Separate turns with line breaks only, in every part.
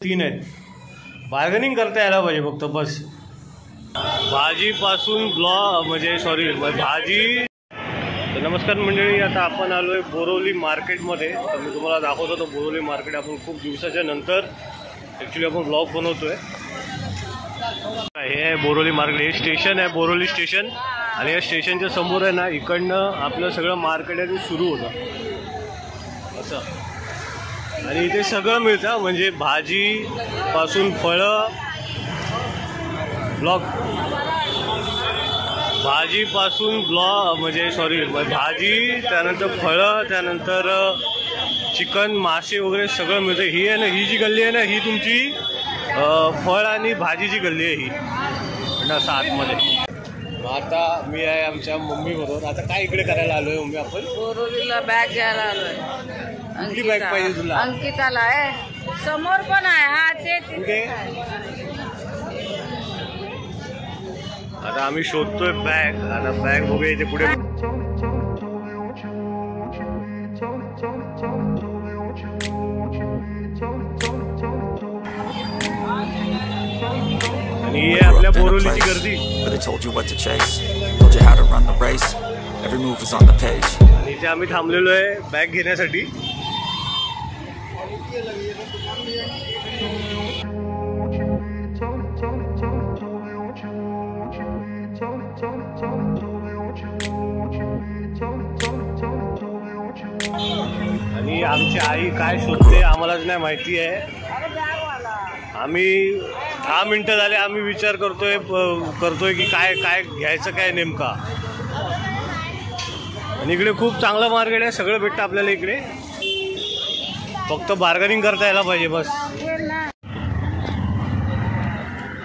तीन आहेत, बार्गेनिंग करता यायला पाहिजे फक्त बस. भाजीपासून म्हणजे सॉरी भाजी. तर नमस्कार मंडळी, आता आपण आलो आहे बोरिवली मार्केटमध्ये. तर मी तुम्हाला दाखवतो तो बोरिवली मार्केट. आपण खूप दिवसाच्या नंतर ॲक्च्युली आपण ब्लॉग बनवतो आहे. हे आहे बोरिवली मार्केट. हे स्टेशन आहे बोरिवली स्टेशन, आणि या स्टेशनच्या समोर आहे ना, इकडनं आपलं सगळं मार्केट आहे ते सुरू होतं असं. आणि इथे सगळं मिळतं, म्हणजे भाजीपासून फळं, भाजीपासून म्हणजे सॉरी भाजी, त्यानंतर फळं, त्यानंतर चिकन, मासे वगैरे सगळं मिळतं. ही आहे ना, ही जी गल्ली आहे ना, ही तुमची फळ आणि भाजीची गल्ली आहे ही असं आतमध्ये. आता मी आहे आमच्या मम्मी बरोबर. आता काय इकडे करायला आलोय मम्मी? आपण
बोरिवलीला बॅग घ्यायला आलोय.
कुठली बॅग पाहिजे तुला?
अंकिताला आहे, समोर पण आहे. हा ते
आता आम्ही शोधतोय बॅग. आता बॅग बघूया इथे पुढे. आणि ही आहे आपल्या बोरिवलीची गर्दी. आणि इथे आम्ही थांबलेलो आहे बॅग घेण्यासाठी. आणि आमची आई काय शोधते आम्हालाच नाही माहिती आहे. आम्ही 10 मिनिटं झाले आम्ही विचार करतोय की काय घ्यायचं काय नेमका. आणि इकडे खूप चांगलं मार्केट आहे, सगळं भेटतं आपल्याला इकडे, फक्त बार्गेनिंग करता यायला पाहिजे बस.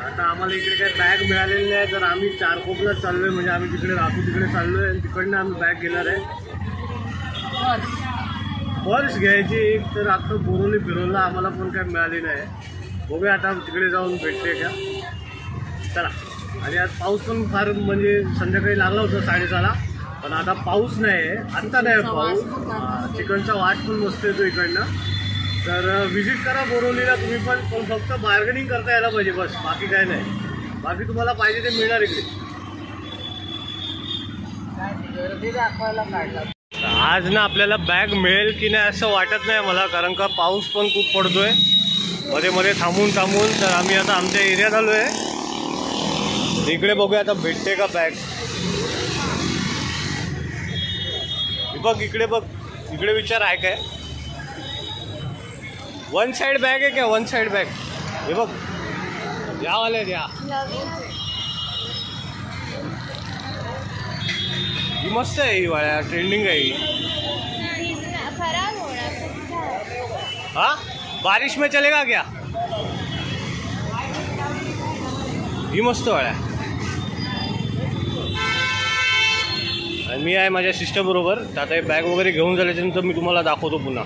आता आम्हाला इकडे काही बॅग मिळालेली नाही, तर आम्ही चारकोपला चाललोय. म्हणजे आम्ही तिकडे राहतो तिकडे चाललोय, आणि तिकडनं आम्ही बॅग घेणार आहे. पर्स घ्यायची एक, तर आता बोरिवली फिरवला आम्हाला पण काय मिळाली नाही. बघूया आता तिकडे जाऊन भेटते का. चला. आणि आज पाऊस पण फार, म्हणजे संध्याकाळी लागला होता 6:30ला, पण आता पाऊस नाही आहे. आत्ता नाही पाऊस. चिकनचा वाट पण मस्त येतो इकडनं. तर व्हिजिट करा बोरिवलीला तुम्ही पण फक्त बार्गेनिंग करता यायला पाहिजे बस, बाकी काय नाही. बाकी तुम्हाला पाहिजे ते मिळणार इकडे. आज ना आपल्याला बॅग मिळेल की नाही असं वाटत नाही मला, कारण का पाऊस पण खूप पडतोय मध्ये मध्ये थांबून. तर आम्ही आता आमच्या एरियात आलो आहे. इकडे बघूया आता भेटते का बॅग. बघ इकडे, बघ इकडे विचार आहे काय. वन साइड बॅग आहे क्या? One side bag. हे बघ यावाले द्या. ही मस्त आहे, ही वाळ्या ट्रेंडिंग आहे ही. हाँ बारिश में चलेगा क्या? ही मस्त वाळ्या. आणि मी आहे माझ्या सिस्टर बरोबर. तर आता हे बॅग वगैरे घेऊन झाल्याच्यानंतर मी तुम्हाला दाखवतो पुन्हा.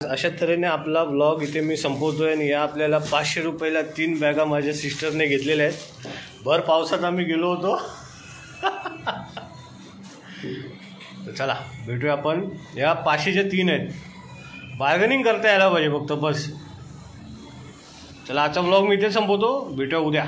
अशा तऱ्हेने आपला ब्लॉग इथे मी संपवतोय. आणि या आपल्याला 500 रुपयाला 3 बॅगा माझ्या सिस्टरने घेतलेल्या आहेत. भर पावसात आम्ही गेलो होतो. तर चला भेटूया आपण. या 500च्या 3 आहेत, बार्गेनिंग करता यायला पाहिजे फक्त बस. चला आजचा ब्लॉग मी इथे संपवतो. भेटूया उद्या.